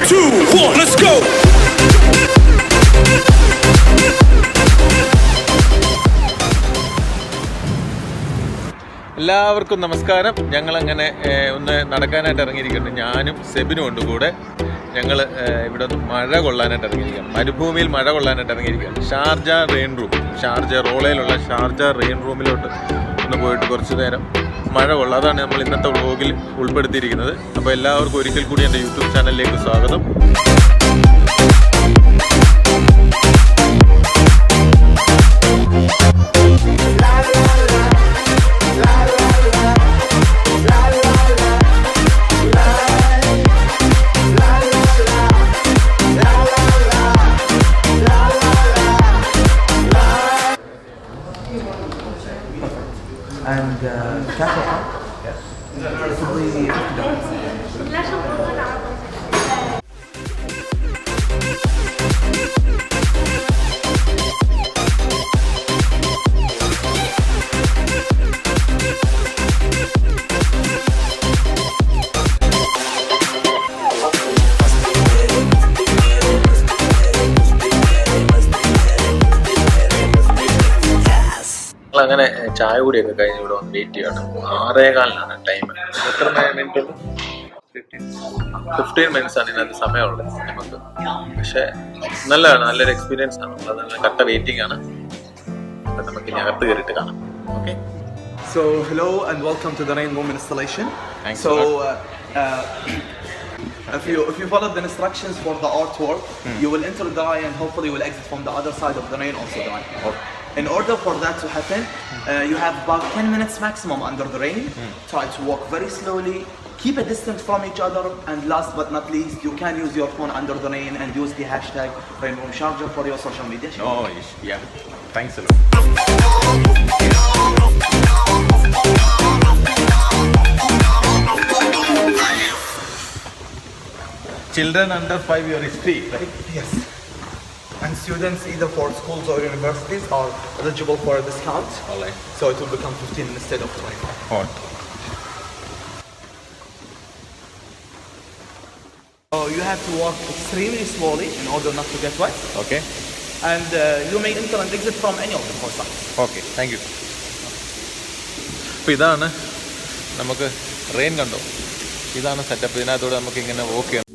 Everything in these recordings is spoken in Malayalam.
2, 1, let's go. എല്ലാവർക്കും നമസ്കാരം. ഞങ്ങളങ്ങനെ ഒന്ന് നടക്കാനായിട്ട് ഇറങ്ങിയിരിക്കുന്നു. ഞാനും സെബിനും ഉണ്ട് കൂടെ. ഞങ്ങൾ ഇവിടെ ഒന്ന് മഴ കൊള്ളാനായിട്ട് ഇറങ്ങിയിരിക്കുകയാണ്. മരുഭൂമിയിൽ മഴ കൊള്ളാനായിട്ട് ഇറങ്ങിയിരിക്കുകയാണ്. ഷാർജ റെയിൻ റൂം, ഷാർജ റോളയിലുള്ള ഷാർജ റെയിൻ റൂമിലോട്ട് ഒന്ന് പോയിട്ട് കുറച്ച് നേരം മഴ കൊള്ളാം. അതാണ് നമ്മൾ ഇന്നത്തെ വ്ളോഗിൽ ഉൾപ്പെടുത്തിയിരിക്കുന്നത്. അപ്പോൾ എല്ലാവർക്കും ഒരിക്കൽ കൂടി എൻ്റെ യൂട്യൂബ് ചാനലിലേക്ക് സ്വാഗതം. And cafe art? Yes. This will be $50. അങ്ങനെ ചായ കൂടിയൊക്കെ കഴിഞ്ഞ് ഇവിടെ വന്ന് വെയിറ്റ് ചെയ്യണം. 6:15 ടൈം. എത്ര മിനിറ്റ്? 15 മിനിറ്റ്സ് ആണ് ഇതിനകത്ത് സമയമുള്ളത് നമുക്ക്. പക്ഷെ നല്ലതാണ്, നല്ലൊരു എക്സ്പീരിയൻസ് ആണ്. അത് നല്ല കട്ട വെയിറ്റിംഗ് ആണ്. അപ്പം നമുക്ക് ഇനി അകത്ത് കയറിയിട്ട് കാണാം. Okay. So hello and welcome to the Rain Room installation. Thanks so if you follow the instructions for the artwork, you will enter the eye and hopefully you will exit from the other side of the rain also the eye. In order for that to happen, you have about 10 minutes maximum under the rain. Try to walk very slowly, keep a distance from each other, and last but not least, you can use your phone under the rain and use the hashtag Rain Room Sharjah for your social media. Oh, yeah. Thanks a lot. Children under 5 years is free, right? Yes. And students either for schools or universities are eligible for a discount. All right. So it will become 15 instead of 25. Hot. So you have to walk extremely slowly in order not to get wet. Okay. And you may enter and exit from any of the four sides. Okay. Thank you. അപ്പോൾ ഇതാണ് നമുക്ക് റെയിൻ കണ്ടോ, ഇതാണ് സെറ്റപ്പ്. ഇതിനകത്തൂടെ നമുക്ക് ഇങ്ങനെ വോക്ക് ചെയ്യണം.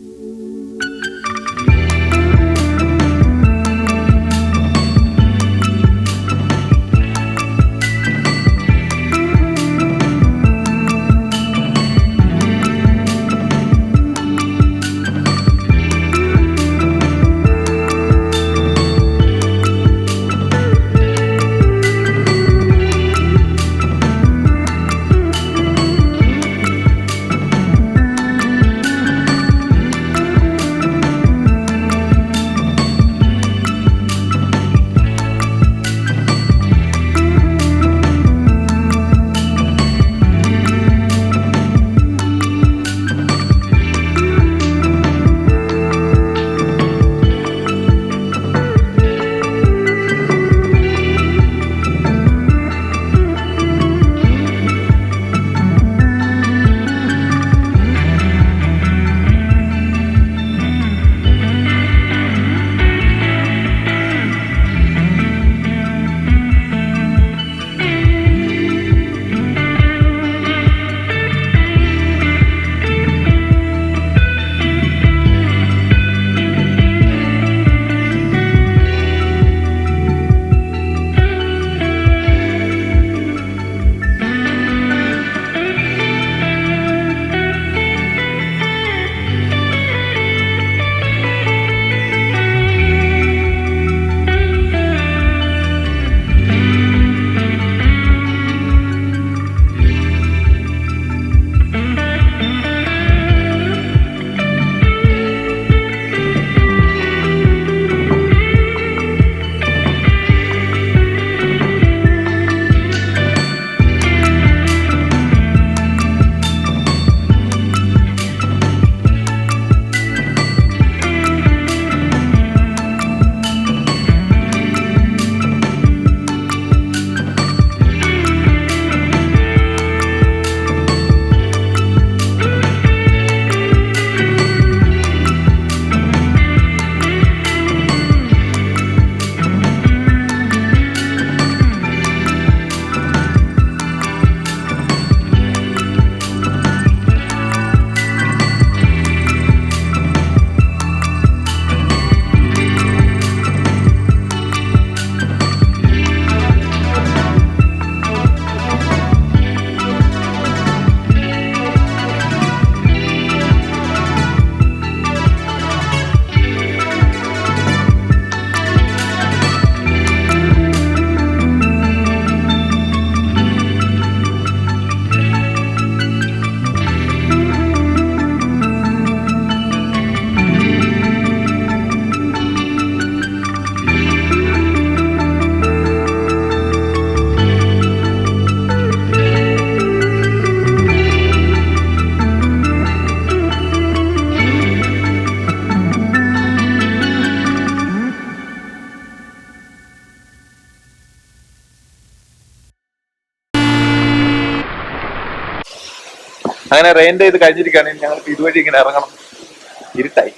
അങ്ങനെ റെയിൻ്റെ ഇത് കഴിഞ്ഞിരിക്കുകയാണെങ്കിൽ ഞങ്ങൾക്ക് ഇതുവഴി ഇങ്ങനെ ഇറങ്ങണം. ഇരുട്ടായി.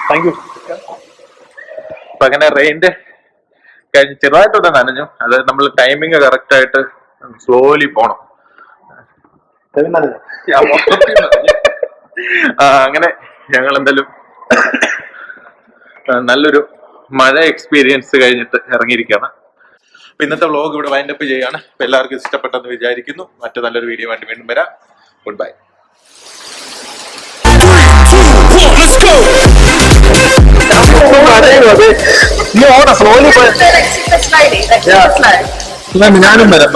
Thank you. അപ്പൊ അങ്ങനെ റെയിൻ്റെ കഴിഞ്ഞ് ചെറുതായിട്ടൊന്ന് നനഞ്ഞു. അത് നമ്മൾ ടൈമിങ് കറക്റ്റ് ആയിട്ട് സ്ലോലി പോണം. അങ്ങനെ ഞങ്ങൾ എന്തായാലും നല്ലൊരു മഴ എക്സ്പീരിയൻസ് കഴിഞ്ഞിട്ട് ഇറങ്ങിയിരിക്കുകയാണ്. അപ്പൊ ഇന്നത്തെ വ്ളോഗ് ഇവിടെ വൈൻഡപ്പ് ചെയ്യാണ്. അപ്പൊ എല്ലാവർക്കും ഇഷ്ടപ്പെട്ടെന്ന് വിചാരിക്കുന്നു. മറ്റു നല്ലൊരു വീഡിയോ ആയിട്ട് വീണ്ടും വരാം. Good bye. ഞാനും വരാം.